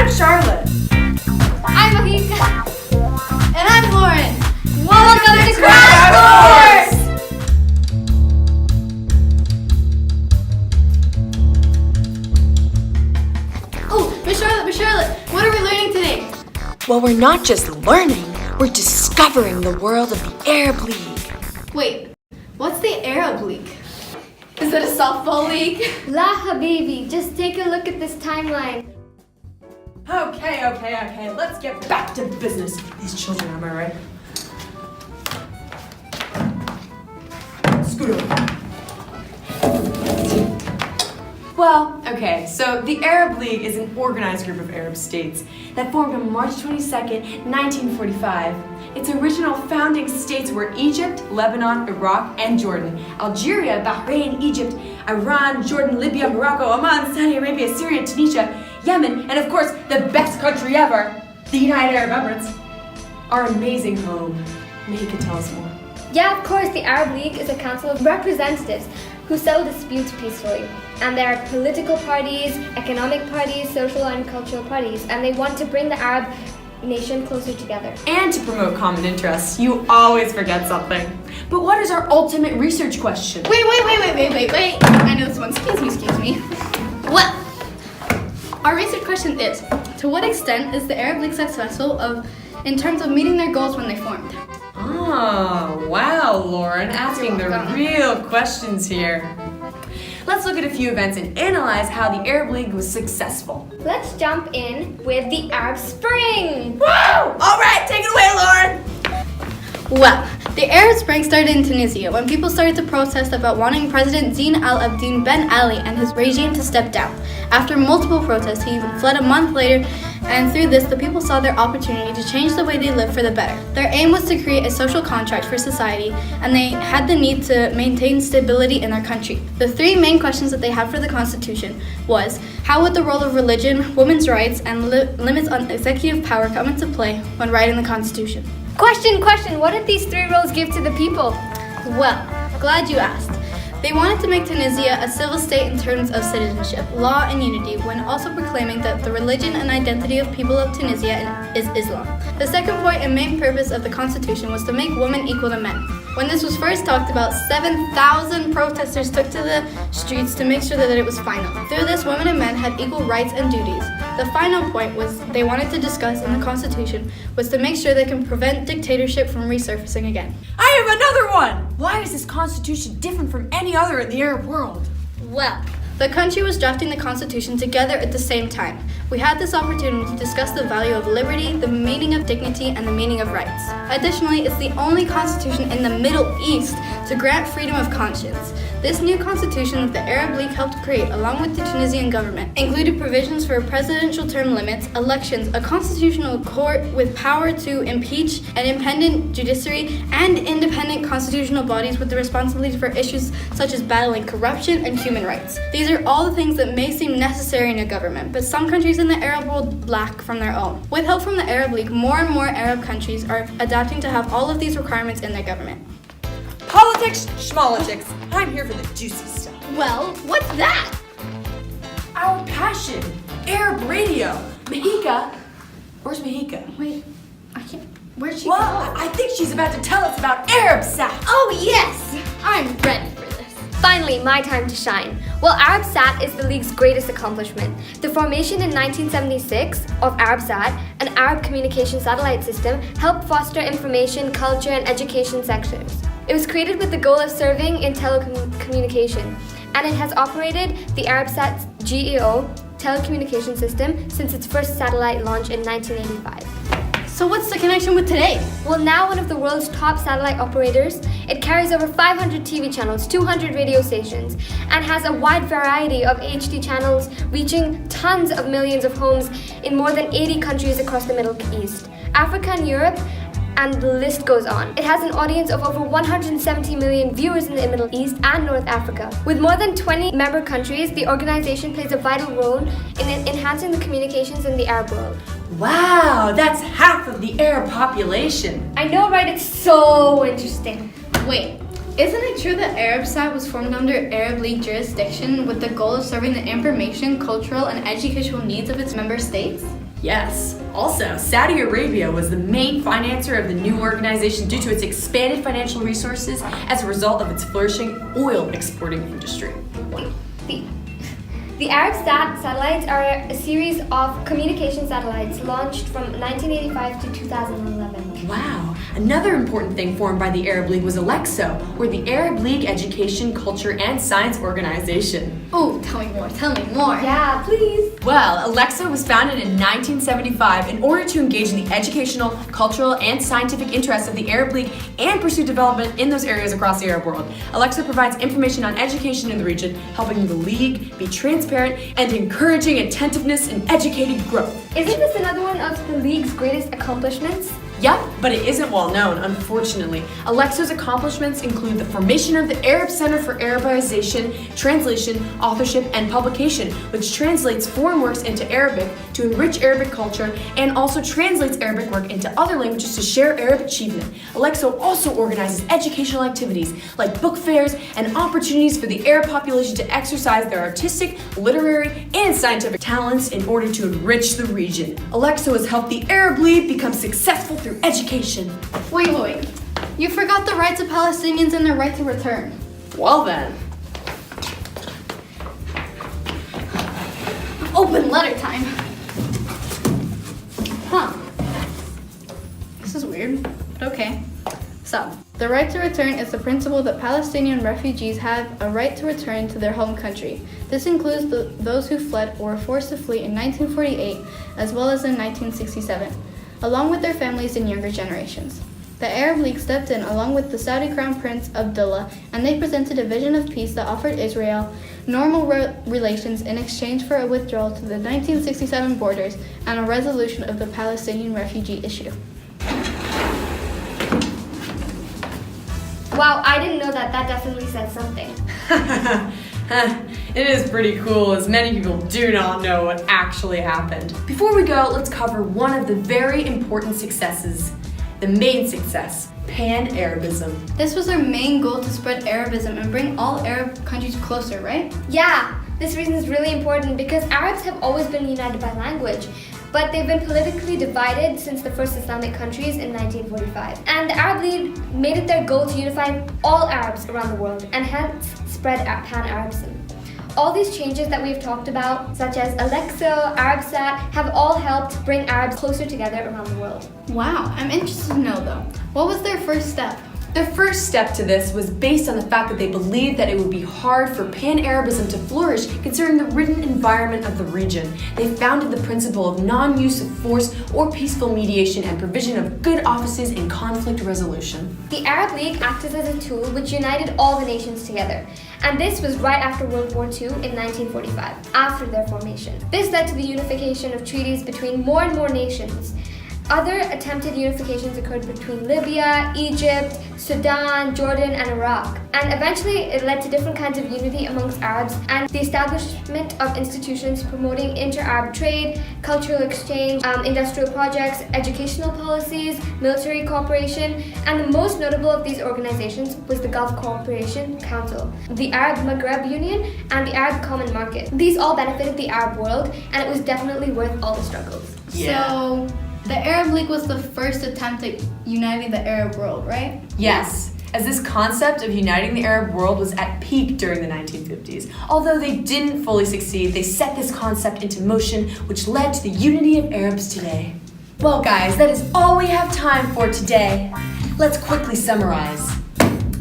I'm Charlotte. I'm Mahika. And I'm Lauren. Welcome to Crash Course! Oh, Miss Charlotte, what are we learning today? Well, we're not just learning, we're discovering the world of the Arab League. Wait, what's the Arab League? Is it a softball league? La Habibi, just take a look at this timeline. Okay. Let's get back to business. These children, am I right? Scoot over. Well, okay, so the Arab League is an organized group of Arab states that formed on March 22nd, 1945. Its original founding states were Egypt, Lebanon, Iraq, and Jordan, Algeria, Bahrain, Egypt, Iran, Jordan, Libya, Morocco, Oman, Saudi Arabia, Syria, Tunisia, Yemen, and of course, the best country ever, the United Arab Emirates, our amazing home. Mahika, tell us more. Yeah, of course, the Arab League is a council of representatives who settle disputes peacefully. And there are political parties, economic parties, social and cultural parties, and they want to bring the Arab nation closer together. And to promote common interests. You always forget something. But what is our ultimate research question? Wait. I know this one. Excuse me. Well, our research question is, to what extent is the Arab League successful in terms of meeting their goals when they formed? Oh, wow, Lauren, asking the real questions here. Let's look at a few events and analyze how the Arab League was successful. Let's jump in with the Arab Spring. Woo! All right, take it away, Lauren. Well, the Arab Spring started in Tunisia when people started to protest about wanting President Zine al-Abidine Ben Ali and his regime to step down. After multiple protests, he even fled a month later, and through this, the people saw their opportunity to change the way they live for the better. Their aim was to create a social contract for society, and they had the need to maintain stability in their country. The three main questions that they had for the Constitution was, how would the role of religion, women's rights, and limits on executive power come into play when writing the Constitution? Question, what did these three roles give to the people? Well, glad you asked. They wanted to make Tunisia a civil state in terms of citizenship, law, and unity, when also proclaiming that the religion and identity of people of Tunisia is Islam. The second point and main purpose of the Constitution was to make women equal to men. When this was first talked about, 7,000 protesters took to the streets to make sure that it was final. Through this, women and men had equal rights and duties. The final point was they wanted to discuss in the Constitution was to make sure they can prevent dictatorship from resurfacing again. I have another one. Why is this Constitution different from any other in the Arab world? Well, the country was drafting the Constitution together at the same time. We had this opportunity to discuss the value of liberty, the meaning of dignity, and the meaning of rights. Additionally, it's the only constitution in the Middle East to grant freedom of conscience. This new constitution that the Arab League helped create, along with the Tunisian government, included provisions for presidential term limits, elections, a constitutional court with power to impeach, an independent judiciary, and independent constitutional bodies with the responsibility for issues such as battling corruption and human rights. These are all the things that may seem necessary in a government, but some countries in the Arab world lack from their own. With help from the Arab League, more and more Arab countries are adapting to have all of these requirements in their government. Politics, schmolitics. I'm here for the juicy stuff. Well, what's that? Our passion, Arab radio. Mahika, where's Mahika? Wait, I can't. Where'd she Well, go? I think she's about to tell us about Arabsat. Oh yes! I'm ready for this. Finally, my time to shine. Well, Arabsat is the League's greatest accomplishment. The formation in 1976 of Arabsat, an Arab communication satellite system, helped foster information, culture, and education sectors. It was created with the goal of serving in telecommunication, and it has operated the Arabsat GEO telecommunication system since its first satellite launch in 1985. So what's the connection with today? Well, now one of the world's top satellite operators, it carries over 500 TV channels, 200 radio stations, and has a wide variety of HD channels reaching tons of millions of homes in more than 80 countries across the Middle East, Africa and Europe, and the list goes on. It has an audience of over 170 million viewers in the Middle East and North Africa. With more than 20 member countries, the organization plays a vital role in enhancing the communications in the Arab world. Wow, that's half of the Arab population. I know, right? It's so interesting. Wait, Isn't it true that Arabsat was formed under Arab League jurisdiction with the goal of serving the information, cultural, and educational needs of its member states? Yes. Also, Saudi Arabia was the main financer of the new organization due to its expanded financial resources as a result of its flourishing oil exporting industry. The Arabsat satellites are a series of communication satellites launched from 1985 to 2011. Wow. Another important thing formed by the Arab League was Alexo, or the Arab League Education, Culture, and Science Organization. Oh, tell me more, tell me more. Yeah, please. Well, Alexo was founded in 1975 in order to engage in the educational, cultural, and scientific interests of the Arab League and pursue development in those areas across the Arab world. Alexo provides information on education in the region, helping the League be transparent and encouraging attentiveness and educated growth. Isn't this another one of the League's greatest accomplishments? Yep, but it isn't well known, unfortunately. Alexo's accomplishments include the formation of the Arab Center for Arabization, Translation, Authorship, and Publication, which translates foreign works into Arabic to enrich Arabic culture and also translates Arabic work into other languages to share Arab achievement. Alexo also organizes educational activities like book fairs and opportunities for the Arab population to exercise their artistic, literary, and scientific talents in order to enrich the region. Alexo has helped the Arab League become successful through education. Wait. You forgot the rights of Palestinians and their right to return. Well then. Open letter time. Huh. This is weird, but okay. So, the right to return is the principle that Palestinian refugees have a right to return to their home country. This includes those who fled or were forced to flee in 1948, as well as in 1967, along with their families and younger generations. The Arab League stepped in along with the Saudi Crown Prince Abdullah, and they presented a vision of peace that offered Israel normal relations in exchange for a withdrawal to the 1967 borders and a resolution of the Palestinian refugee issue. Wow, I didn't know that. That definitely said something. It is pretty cool, as many people do not know what actually happened. Before we go, let's cover one of the very important successes, the main success, Pan-Arabism. This was their main goal, to spread Arabism and bring all Arab countries closer, right? Yeah, this reason is really important because Arabs have always been united by language, but they've been politically divided since the first Islamic countries in 1945. And the Arab League made it their goal to unify all Arabs around the world and hence spread Pan-Arabism. All these changes that we've talked about, such as Alexo, Arabsat, have all helped bring Arabs closer together around the world. Wow, I'm interested to know though, what was their first step? The first step to this was based on the fact that they believed that it would be hard for Pan-Arabism to flourish considering the written environment of the region. They founded the principle of non-use of force or peaceful mediation and provision of good offices in conflict resolution. The Arab League acted as a tool which united all the nations together. And this was right after World War II in 1945, after their formation. This led to the unification of treaties between more and more nations. Other attempted unifications occurred between Libya, Egypt, Sudan, Jordan, and Iraq. And eventually it led to different kinds of unity amongst Arabs and the establishment of institutions promoting inter-Arab trade, cultural exchange, industrial projects, educational policies, military cooperation, and the most notable of these organizations was the Gulf Cooperation Council, the Arab Maghreb Union, and the Arab Common Market. These all benefited the Arab world, and it was definitely worth all the struggles. Yeah. So, the Arab League was the first attempt at uniting the Arab world, right? Yes, as this concept of uniting the Arab world was at peak during the 1950s. Although they didn't fully succeed, they set this concept into motion, which led to the unity of Arabs today. Well guys, that is all we have time for today. Let's quickly summarize.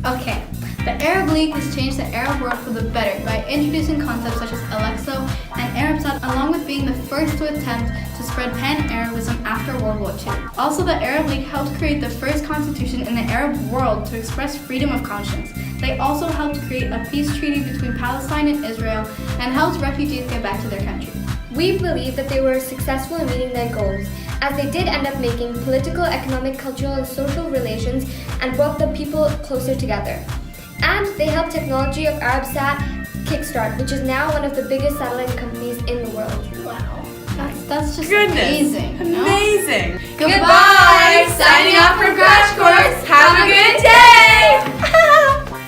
Okay, the Arab League has changed the Arab world for the better by introducing concepts such as Alexo and Arabsat, along with being the first to attempt to spread Pan-Arabism after World War II. Also, the Arab League helped create the first constitution in the Arab world to express freedom of conscience. They also helped create a peace treaty between Palestine and Israel and helped refugees get back to their country. We believe that they were successful in meeting their goals, as they did end up making political, economic, cultural, and social relations and brought the people closer together. And they helped technology of Arabsat kickstart, which is now one of the biggest satellite companies in the world. Wow. That's just Goodness. amazing. You know? Amazing. Goodbye. Signing off from Crash Course. Have a good day.